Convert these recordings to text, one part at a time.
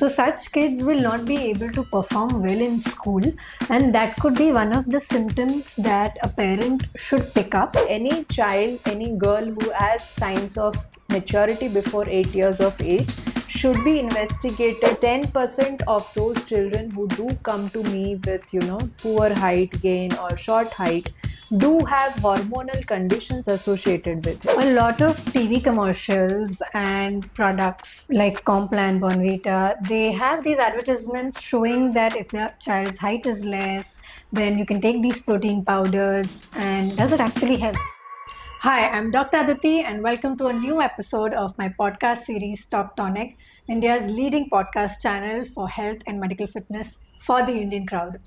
So such kids will not be able to perform well in school, and that could be one of the symptoms that a parent should pick up. Any child, any girl who has signs of maturity before 8 years of age should be investigated. 10% of those children who do come to me with, poor height gain or short height do have hormonal conditions associated with it. A lot of TV commercials and products like Complan, Bonvita, they have these advertisements showing that if the child's height is less, then you can take these protein powders. And does it actually help? Hi, I'm Dr. Aditi, and welcome to a new episode of my podcast series Talk Tonic, India's leading podcast channel for health and medical fitness for the Indian crowd.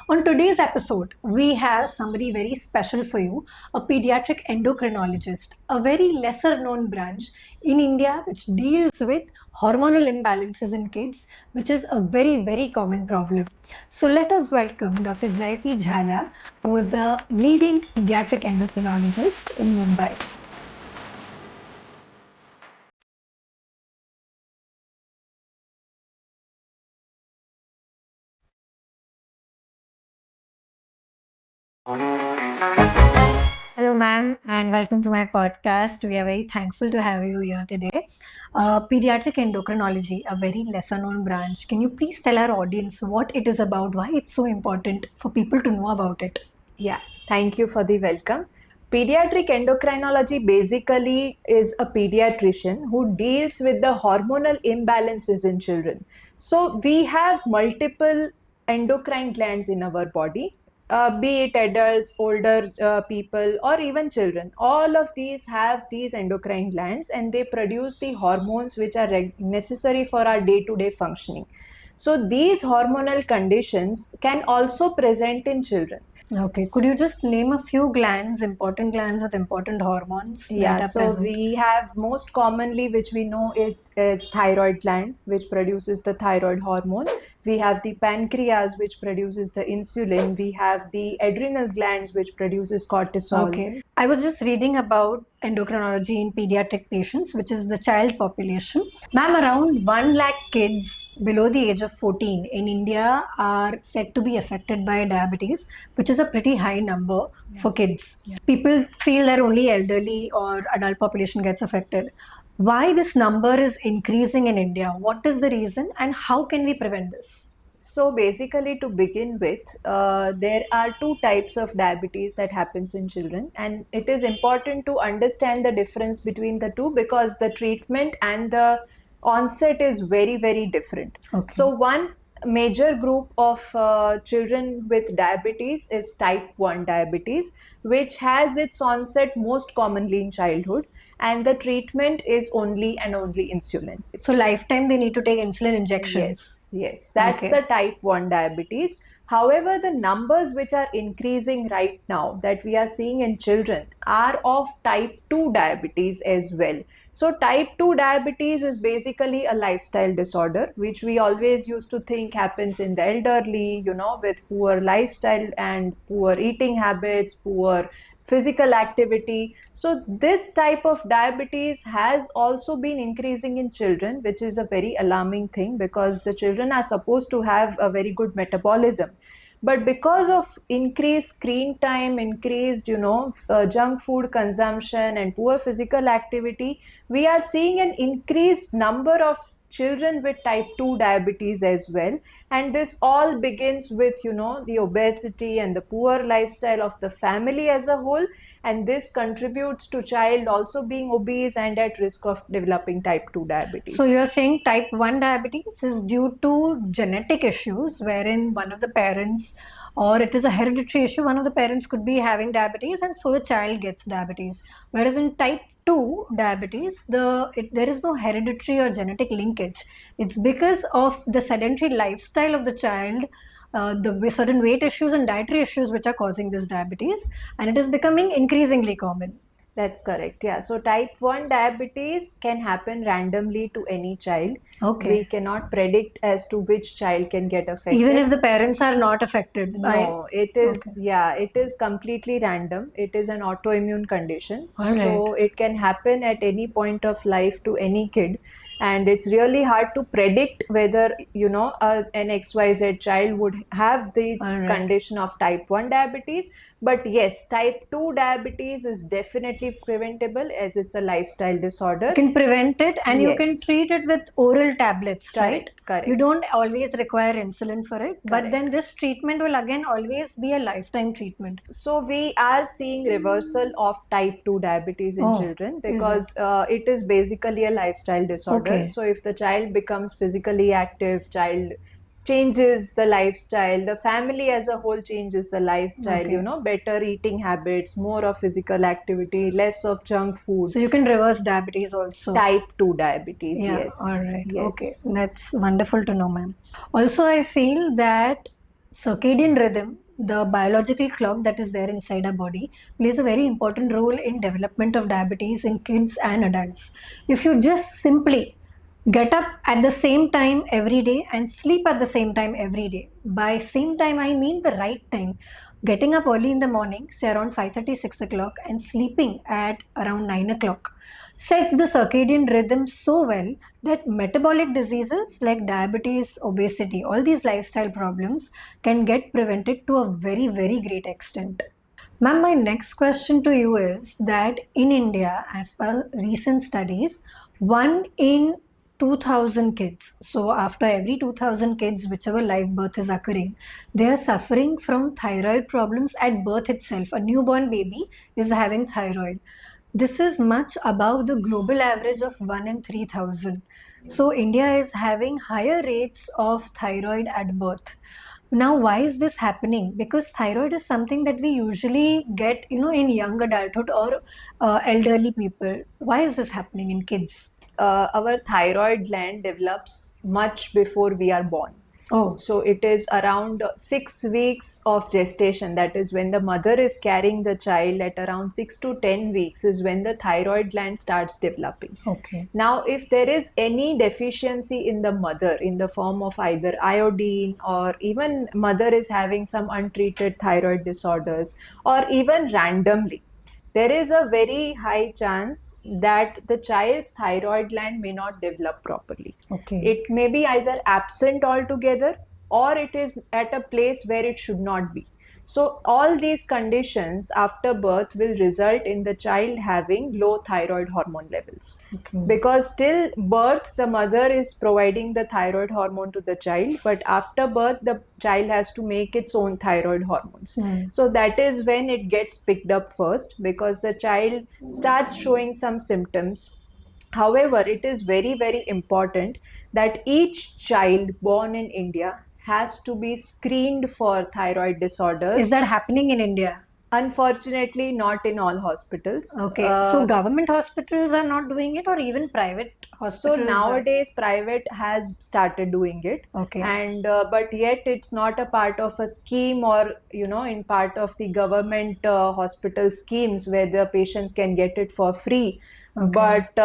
On today's episode, we have somebody very special for you, a pediatric endocrinologist, a very lesser known branch in India which deals with hormonal imbalances in kids, which is a very, very common problem. So let us welcome Dr. Jayati Jhala, who is a leading pediatric endocrinologist in Mumbai. Hello, ma'am, and welcome to my podcast. We are very thankful to have you here today. Pediatric endocrinology, a very lesser known branch. Can you please tell our audience what it is about, why it's so important for people to know about it? Yeah, thank you for the welcome. Pediatric endocrinology basically is a pediatrician who deals with the hormonal imbalances in children. So we have multiple endocrine glands in our body, be it adults, older people, or even children. All of these have these endocrine glands and they produce the hormones which are necessary for our day-to-day functioning. So these hormonal conditions can also present in children. Okay, could you just name a few glands, important glands with important hormones? Yeah, so we have most commonly, which we know it is thyroid gland, which produces the thyroid hormone. We have the pancreas, which produces the insulin. We have the adrenal glands, which produces cortisol. Okay. I was just reading about endocrinology in pediatric patients, which is the child population. Ma'am, around 1 lakh kids below the age of 14 in India are said to be affected by diabetes, which is a pretty high number for kids. People feel that only elderly or adult population gets affected. Why this number is increasing in India? What is the reason and how can we prevent this? So basically, to begin with, there are two types of diabetes that happens in children, and it is important to understand the difference between the two because the treatment and the onset is very, very different. Okay. So one major group of children with diabetes is type 1 diabetes, which has its onset most commonly in childhood, and the treatment is only and only insulin. So lifetime they need to take insulin injections. Yes, that's Okay. the type 1 diabetes. However, the numbers which are increasing right now that we are seeing in children are of type 2 diabetes as well. So type 2 diabetes is basically a lifestyle disorder, which we always used to think happens in the elderly, with poor lifestyle and poor eating habits, poor physical activity. So this type of diabetes has also been increasing in children, which is a very alarming thing because the children are supposed to have a very good metabolism. But because of increased screen time, increased, junk food consumption and poor physical activity, we are seeing an increased number of children with type 2 diabetes as well, and this all begins with the obesity and the poor lifestyle of the family as a whole, and this contributes to child also being obese and at risk of developing type 2 diabetes. So you're saying type 1 diabetes is due to genetic issues wherein one of the parents, or it is a hereditary issue, one of the parents could be having diabetes and so the child gets diabetes. Whereas in type 2 diabetes, there is no hereditary or genetic linkage. It's because of the sedentary lifestyle of the child, the certain weight issues and dietary issues which are causing this diabetes, and it is becoming increasingly common. That's correct. Yeah. So type 1 diabetes can happen randomly to any child. Okay. We cannot predict as to which child can get affected. Even if the parents are not affected? No, it is, it is completely random. It is an autoimmune condition. All right. So it can happen at any point of life to any kid. and it's really hard to predict whether an XYZ child would have this All right. condition of type 1 diabetes. But yes, type 2 diabetes is definitely preventable as it's a lifestyle disorder. You can prevent it, and you can Yes. treat it with oral tablets, right? Correct. You don't always require insulin for it, but Correct. then this treatment will again always be a lifetime treatment. So we are seeing reversal of type 2 diabetes in Oh, children is because it is basically a lifestyle disorder. Okay. So if the child becomes physically active, child changes the lifestyle, the family as a whole changes the lifestyle, Okay. better eating habits, more of physical activity, less of junk food. So you can reverse diabetes also. Type 2 diabetes, Yeah, yes. all right. Yes. Okay, that's wonderful to know, ma'am. Also, I feel that circadian rhythm, the biological clock that is there inside our body, plays a very important role in development of diabetes in kids and adults. If you just simply get up at the same time every day and sleep at the same time every day, by same time I mean the right time, getting up early in the morning, say around 5:30, 6 o'clock, and sleeping at around 9 o'clock, sets the circadian rhythm so well that metabolic diseases like diabetes, obesity, all these lifestyle problems can get prevented to a very, very great extent. Ma'am, my next question to you is that in India, as per recent studies, 1 in 2,000 kids, so after every 2,000 kids, whichever live birth is occurring, they are suffering from thyroid problems at birth itself. A newborn baby is having thyroid. This is much above the global average of 1 in 3,000. So India is having higher rates of thyroid at birth. Now, why is this happening? Because thyroid is something that we usually get, in young adulthood or elderly people. Why is this happening in kids? Our thyroid gland develops much before we are born. Oh, So it is around 6 weeks of gestation. That is when the mother is carrying the child. At around 6 to 10 weeks is when the thyroid gland starts developing. okay. Now, if there is any deficiency in the mother in the form of either iodine, or even mother is having some untreated thyroid disorders, or even randomly, there is a very high chance that the child's thyroid gland may not develop properly. Okay. It may be either absent altogether, or it is at a place where it should not be. So all these conditions after birth will result in the child having low thyroid hormone levels. Okay. Because till birth the mother is providing the thyroid hormone to the child, but after birth the child has to make its own thyroid hormones. So that is when it gets picked up first, because the child starts showing some symptoms. However, it is very, very important that each child born in India has to be screened for thyroid disorders. Is that happening in India? Unfortunately, not in all hospitals. Okay. So government hospitals are not doing it, or even private So hospitals? nowadays, private has started doing it, Okay. and but yet it's not a part of a scheme, or in part of the government hospital schemes where the patients can get it for free. Okay. But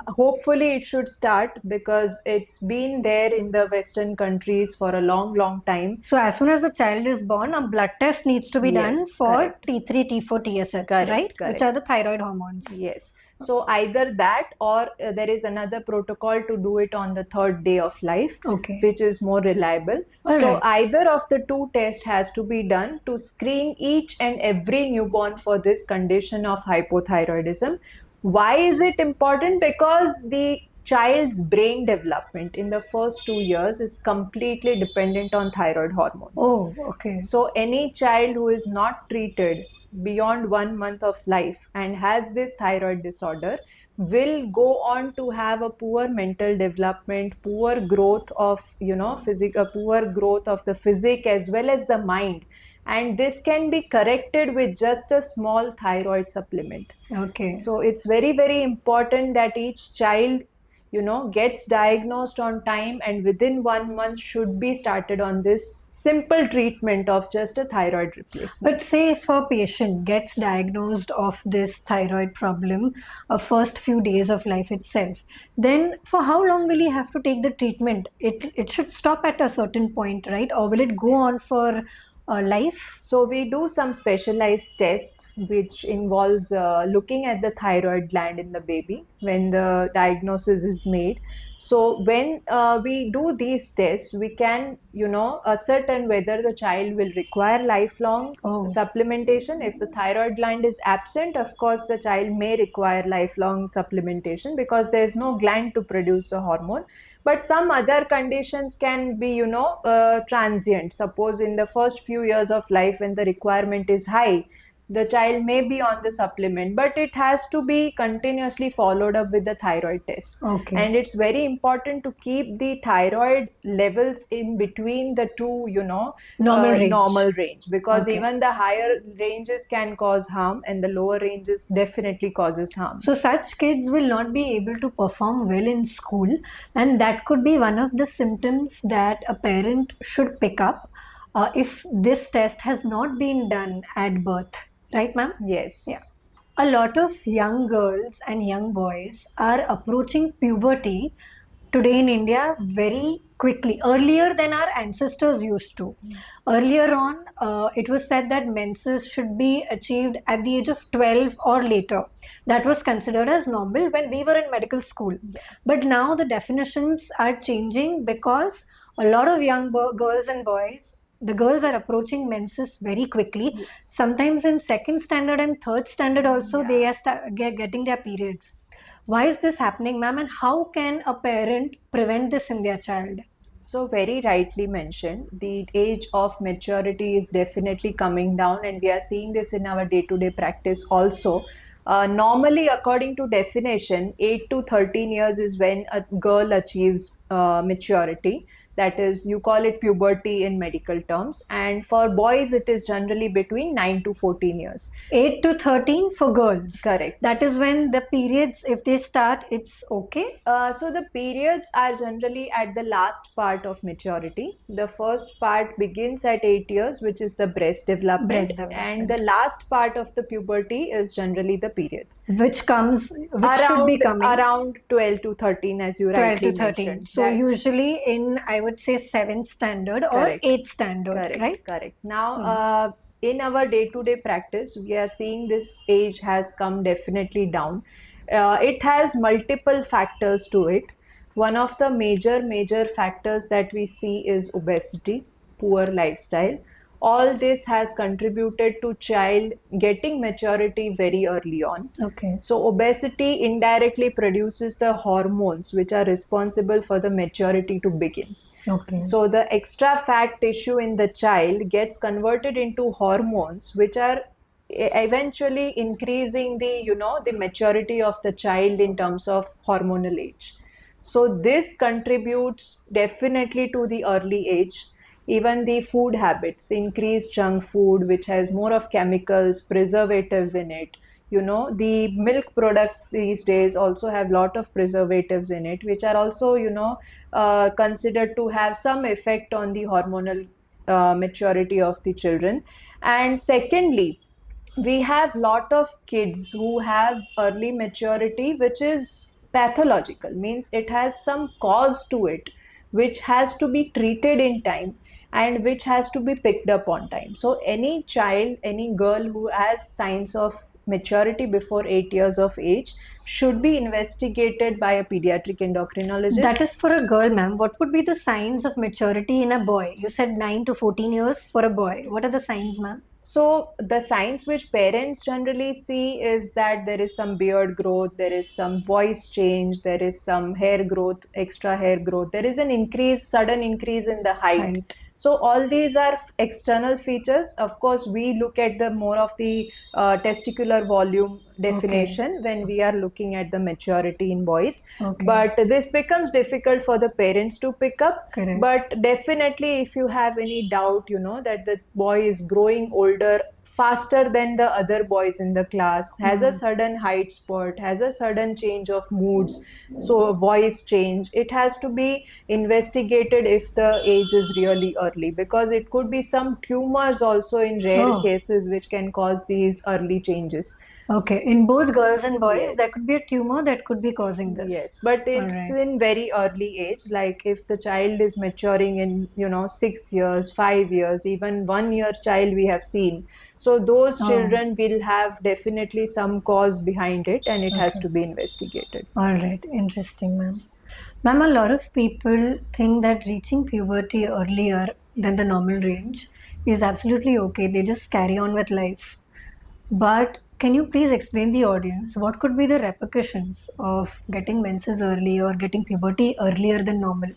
hopefully it should start, because it's been there in the Western countries for a long, long time. So as soon as the child is born, a blood test needs to be done Yes, for correct. T3, T4, TSH, Correct, right? correct. Which are the thyroid hormones. Yes. So either that, or there is another protocol to do it on the third day of life, Okay. which is more reliable. All So right. either of the two tests has to be done to screen each and every newborn for this condition of hypothyroidism. Why is it important? Because the child's brain development in the first 2 years is completely dependent on thyroid hormone. Oh, okay. So any child who is not treated beyond 1 month of life and has this thyroid disorder will go on to have a poor mental development, poor growth of poor growth of the physique as well as the mind. And this can be corrected with just a small thyroid supplement. Okay. So it's very, very important that each child gets diagnosed on time, and within 1 month should be started on this simple treatment of just a thyroid replacement. But say if a patient gets diagnosed of this thyroid problem first few days of life itself, then for how long will he have to take the treatment? It should stop at a certain point, right? Or will it go on for life? So we do some specialized tests which involves looking at the thyroid gland in the baby when the diagnosis is made. So when we do these tests, we can, ascertain whether the child will require lifelong Oh. supplementation. If the thyroid gland is absent, of course, the child may require lifelong supplementation because there is no gland to produce a hormone. But some other conditions can be, transient. Suppose in the first few years of life when the requirement is high, the child may be on the supplement, but it has to be continuously followed up with the thyroid test. Okay. And it's very important to keep the thyroid levels in between the two, Normal range, because Okay. even the higher ranges can cause harm and the lower ranges definitely causes harm. So such kids will not be able to perform well in school, and that could be one of the symptoms that a parent should pick up if this test has not been done at birth. Right, ma'am? Yes. Yeah. A lot of young girls and young boys are approaching puberty today in India very quickly, earlier than our ancestors used to. Earlier on, it was said that menses should be achieved at the age of 12 or later. That was considered as normal when we were in medical school. But now the definitions are changing because a lot of young girls and boys, the girls are approaching menses very quickly. Yes. Sometimes in second standard and third standard also they are getting their periods. Why is this happening, ma'am, and how can a parent prevent this in their child? So, very rightly mentioned, the age of maturity is definitely coming down, and we are seeing this in our day to day practice also. Normally, according to definition, 8 to 13 years is when a girl achieves maturity. That is, you call it puberty in medical terms. And for boys, it is generally between 9 to 14 years. 8 to 13 for girls. Correct. That is when the periods, if they start, it's okay? So the periods are generally at the last part of maturity. The first part begins at 8 years, which is the breast development. And the last part of the puberty is generally the periods. Which should be coming? Around 12 to 13, as you 12 rightly to 13. mentioned. So usually in, I would say, 7th standard Correct. or 8th standard, Correct, right? correct. Now, in our day-to-day practice, we are seeing this age has come definitely down. It has multiple factors to it. One of the major factors that we see is obesity, poor lifestyle. All this has contributed to child getting maturity very early on. Okay. So obesity indirectly produces the hormones which are responsible for the maturity to begin. Okay. So the extra fat tissue in the child gets converted into hormones which are eventually increasing the maturity of the child in terms of hormonal age. So this contributes definitely to the early age. Even the food habits, increased junk food which has more of chemicals, preservatives in it. The milk products these days also have lot of preservatives in it, which are also considered to have some effect on the hormonal maturity of the children. And secondly, we have lot of kids who have early maturity which is pathological, means it has some cause to it which has to be treated in time and which has to be picked up on time. So any child, any girl who has signs of maturity before 8 years of age should be investigated by a pediatric endocrinologist. That is for a girl, ma'am. What would be the signs of maturity in a boy? You said 9 to 14 years for a boy. What are the signs, ma'am? So the signs which parents generally see is that there is some beard growth, there is some voice change, there is some hair growth, extra hair growth, there is an sudden increase in the height. So all these are external features. Of course, we look at the more of the testicular volume definition when we are looking at the maturity in boys. But this becomes difficult for the parents to pick up. Correct. But definitely, if you have any doubt, that the boy is growing older faster than the other boys in the class, has a sudden height spurt, has a sudden change of moods, so a voice change, it has to be investigated if the age is really early, because it could be some tumors also in rare cases which can cause these early changes. Okay, in both girls and boys, there Yes. could be a tumor that could be causing this. Yes, but All it's right. in very early age. Like if the child is maturing in, 6 years, 5 years, even 1 year child we have seen. So those Oh, children will have definitely some cause behind it and it has okay. to be investigated. All right. Interesting, ma'am. Ma'am, a lot of people think that reaching puberty earlier than the normal range is absolutely okay. They just carry on with life. But can you please explain the audience what could be the repercussions of getting menses early or getting puberty earlier than normal?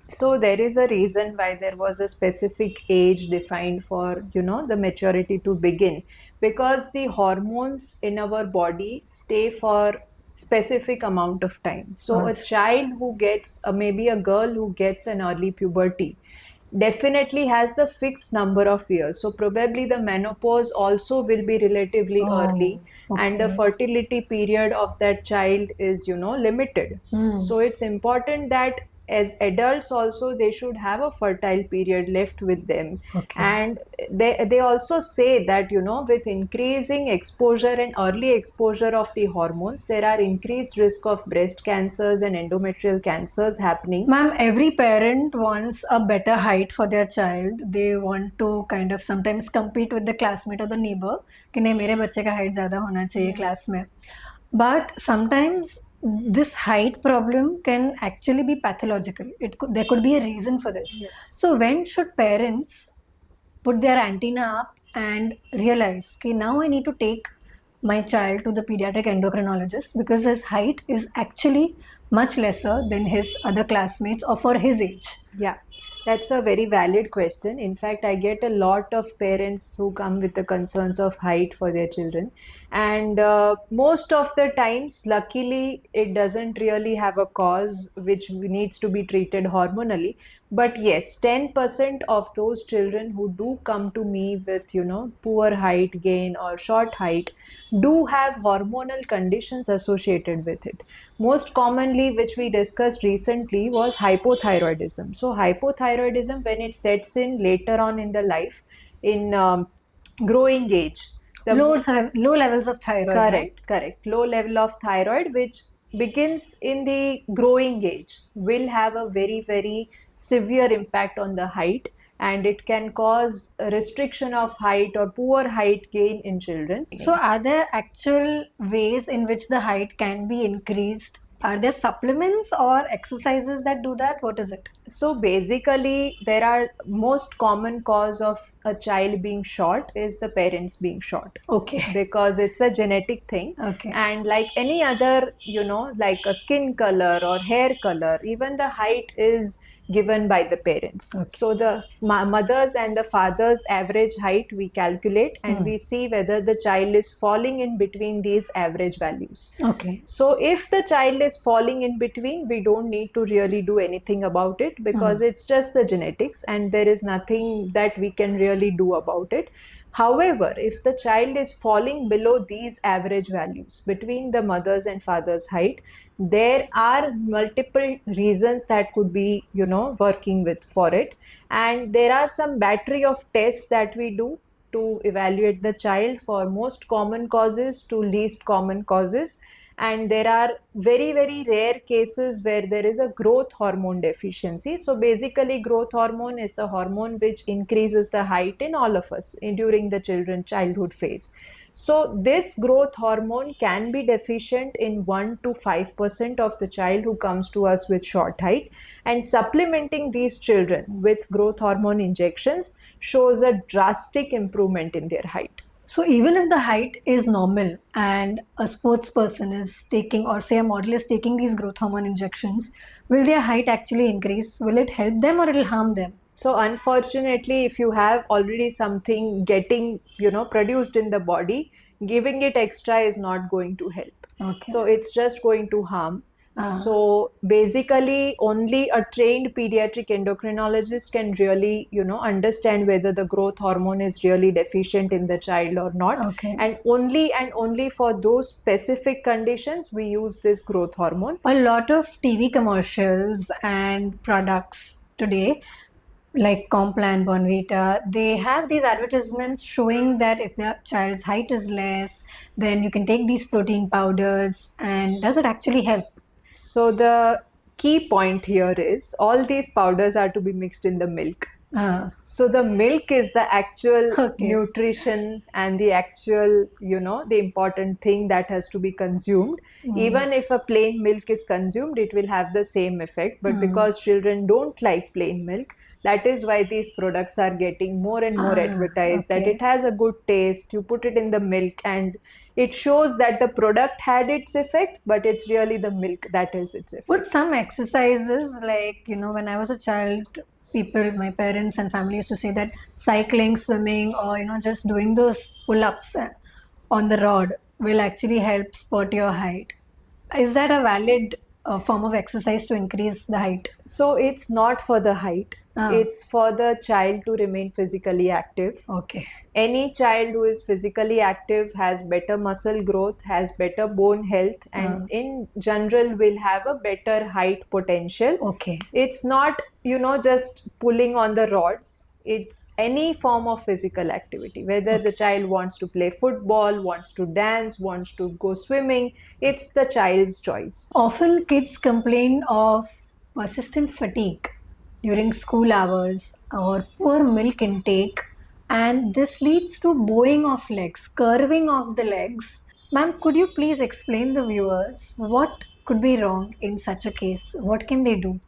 So there is a reason why there was a specific age defined for, the maturity to begin, because the hormones in our body stay for specific amount of time. So a Ach- child who gets, maybe a girl who gets an early puberty, definitely has the fixed number of years. So probably the menopause also will be relatively Oh, early, and the okay. fertility period of that child is, limited. Hmm. So it's important that as adults also they should have a fertile period left with them. Okay. And they also say that, with increasing exposure and early exposure of the hormones, there are increased risk of breast cancers and endometrial cancers happening. Ma'am, every parent wants a better height for their child. They want to kind of sometimes compete with the classmate or the neighbor कि नहीं मेरे बच्चे का height ज़्यादा होना चाहिए Hmm. class में. But sometimes this height problem can actually be pathological. There could be a reason for this. Yes. So when should parents put their antenna up and realize okay now I need to take my child to the pediatric endocrinologist because his height is actually much lesser than his other classmates or for his age. Yeah, that's a very valid question. In fact, I get a lot of parents who come with the concerns of height for their children. And most of the times, luckily, it doesn't really have a cause which needs to be treated hormonally. But yes, 10% of those children who do come to me with, poor height gain or short height do have hormonal conditions associated with it. Most commonly, which we discussed recently, was hypothyroidism. So, hypothyroidism, when it sets in later on in the life, in growing age, the Low levels of thyroid, right? correct. Low level of thyroid, which begins in the growing age, will have a very, very severe impact on the height, and it can cause a restriction of height or poor height gain in children. So are there actual ways in which the height can be increased? Are there supplements or exercises that do that? What is it? So basically, there are most common cause of a child being short is the parents being short, Okay. because it's a genetic thing. Okay. And like any other, like a skin color or hair color, even the height is given by the parents. Okay. So the mother's and the father's average height we calculate, and we see whether the child is falling in between these average values. Okay. So if the child is falling in between, we don't need to really do anything about it, because it's just the genetics and there is nothing that we can really do about it. However, if the child is falling below these average values between the mother's and father's height, there are multiple reasons that could be, working with for it. And there are some battery of tests that we do to evaluate the child, for most common causes to least common causes. And there are very, very rare cases where there is a growth hormone deficiency. So basically, growth hormone is the hormone which increases the height in all of us during the childhood phase. So this growth hormone can be deficient in 1 to 5% of the child who comes to us with short height, and supplementing these children with growth hormone injections shows a drastic improvement in their height. So even if the height is normal and a sports person is taking, or say a model is taking these growth hormone injections, will their height actually increase? Will it help them or it will harm them? So unfortunately, if you have already something getting, produced in the body, giving it extra is not going to help. Okay. So it's just going to harm. So basically, only a trained pediatric endocrinologist can really, understand whether the growth hormone is really deficient in the child or not. Okay. And only for those specific conditions, we use this growth hormone. A lot of TV commercials and products today like Complan, Bonvita, they have these advertisements showing that if the child's height is less, then you can take these protein powders. And does it actually help? So the key point here is all these powders are to be mixed in the milk. Ah, So the milk is the actual okay. nutrition and the actual, the important thing that has to be consumed. Even if a plain milk is consumed, it will have the same effect. But because children don't like plain milk, that is why these products are getting more and more advertised, that Okay. it has a good taste. You put it in the milk and it shows that the product had its effect, but it's really the milk that is its Would effect. some exercises, like, when I was a child, people, my parents and family used to say that cycling, swimming, or, just doing those pull ups on the rod will actually help spot your height. Is that a valid form of exercise to increase the height? So it's not for the height, Ah, it's for the child to remain physically active. okay. Any child who is physically active has better muscle growth, has better bone health, Ah, and in general will have a better height potential. okay. It's not, just pulling on the rods. It's any form of physical activity, whether the Okay. child wants to play football, wants to dance, wants to go swimming, it's the child's choice. Often kids complain of persistent fatigue during school hours or poor milk intake, and this leads to bowing of legs, curving of the legs. Ma'am, could you please explain the viewers what could be wrong in such a case? What can they do?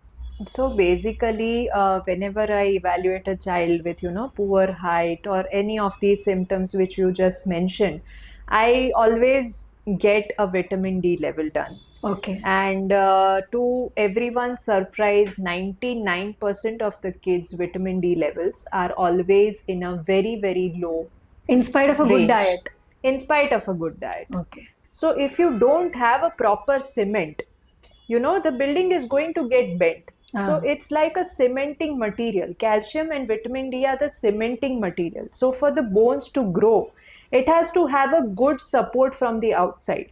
So basically, whenever I evaluate a child with, poor height or any of these symptoms which you just mentioned, I always get a vitamin D level done. Okay. And to everyone's surprise, 99% of the kids' vitamin D levels are always in a very, very low In spite of a good range, diet. in spite of a good diet. Okay. So if you don't have a proper cement, the building is going to get bent. So Ah, it's like a cementing material. Calcium and vitamin D are the cementing material. So for the bones to grow, it has to have a good support from the outside.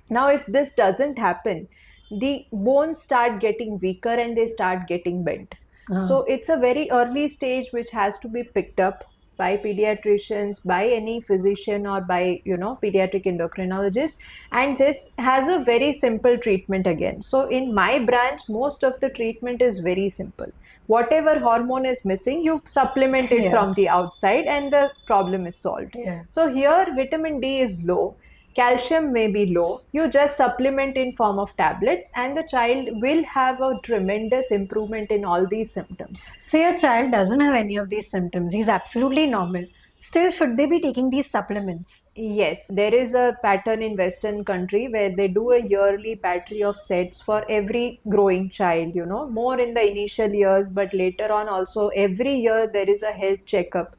Now, if this doesn't happen, the bones start getting weaker and they start getting bent. ah. So it's a very early stage which has to be picked up by pediatricians, by any physician, or by pediatric endocrinologist. And this has a very simple treatment again. So in my branch, most of the treatment is very simple. Whatever hormone is missing, you supplement it from Yes. the outside and the problem is solved. Yeah. So here vitamin D is low, calcium may be low, you just supplement in form of tablets and the child will have a tremendous improvement in all these symptoms. Say a child doesn't have any of these symptoms, he's absolutely normal. Still, should they be taking these supplements? Yes, there is a pattern in Western country where they do a yearly battery of sets for every growing child, more in the initial years, but later on also every year there is a health checkup,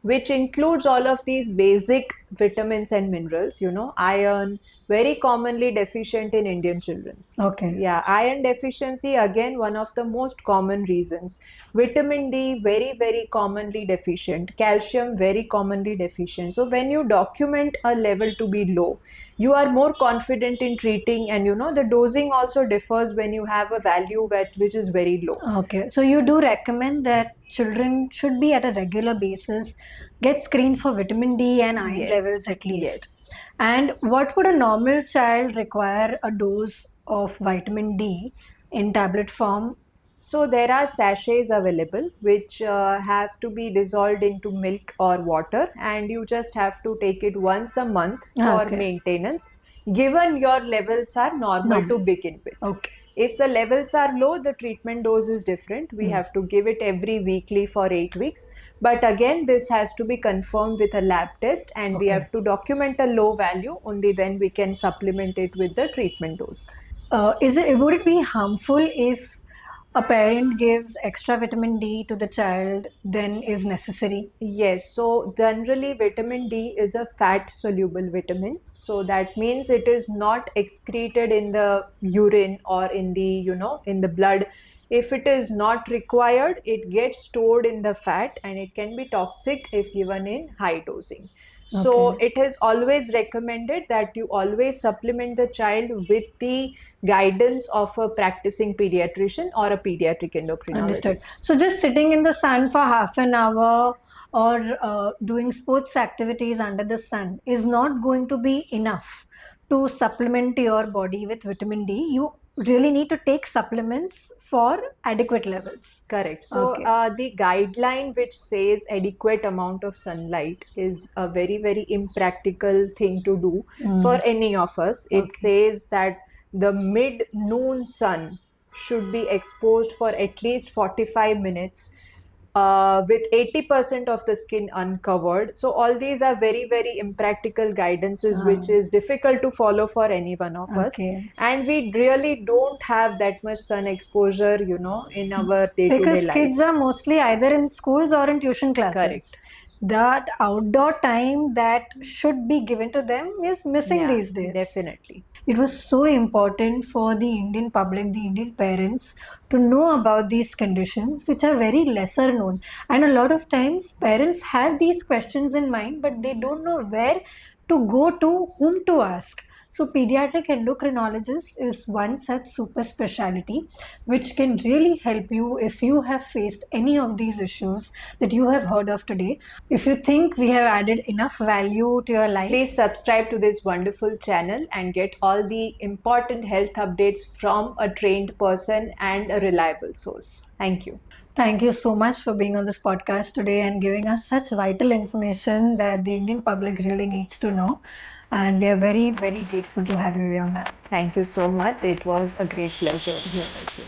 which includes all of these basic vitamins and minerals, iron, very commonly deficient in Indian children. Okay. Yeah, iron deficiency, again, one of the most common reasons. Vitamin D, very, very commonly deficient. Calcium, very commonly deficient. So, when you document a level to be low, you are more confident in treating, and the dosing also differs when you have a value which is very low. Okay. So you do recommend that children should be at a regular basis get screened for vitamin D and iron levels Yes, at least. yes. And what would a normal child require a dose of vitamin D in tablet form? So there are sachets available which have to be dissolved into milk or water, and you just have to take it once a month for Okay. maintenance, given your levels are normal to Normal. begin with. Okay. If the levels are low, the treatment dose is different. We have to give it every weekly for 8 weeks. But again, this has to be confirmed with a lab test and we Okay. have to document a low value. Only then we can supplement it with the treatment dose. Would it be harmful if a parent gives extra vitamin D to the child than is necessary? Yes, so generally vitamin D is a fat soluble vitamin. So that means it is not excreted in the urine or in the, in the blood. If it is not required, it gets stored in the fat and it can be toxic if given in high dosing. So Okay. it is always recommended that you always supplement the child with the guidance of a practicing pediatrician or a pediatric Understood. endocrinologist. So just sitting in the sun for half an hour or doing sports activities under the sun is not going to be enough to supplement your body with vitamin D. You really need to take supplements for adequate levels. Correct. So Okay. the guideline which says adequate amount of sunlight is a very, very impractical thing to do for Mm. any of us. It Okay. says that the mid-noon sun should be exposed for at least 45 minutes with 80% of the skin uncovered. So all these are very, very impractical guidances, which Um, is difficult to follow for any one of us. okay. And we really don't have that much sun exposure, in our day-to-day Because life. kids are mostly either in schools or in tuition classes. Correct. That outdoor time that should be given to them is missing Yeah, these days. definitely. It was so important for the Indian public, the Indian parents, to know about these conditions, which are very lesser known. And a lot of times, parents have these questions in mind, but they don't know where to go to, whom to ask. So, pediatric endocrinologist is one such super specialty which can really help you if you have faced any of these issues that you have heard of today. If you think we have added enough value to your life, Please subscribe to this wonderful channel and get all the important health updates from a trained person and a reliable source. Thank you. thank you so much for being on this podcast today and giving us such vital information that the Indian public really needs to know. And we are very, very grateful to have you on that. Thank you so much. It was a great pleasure here as well.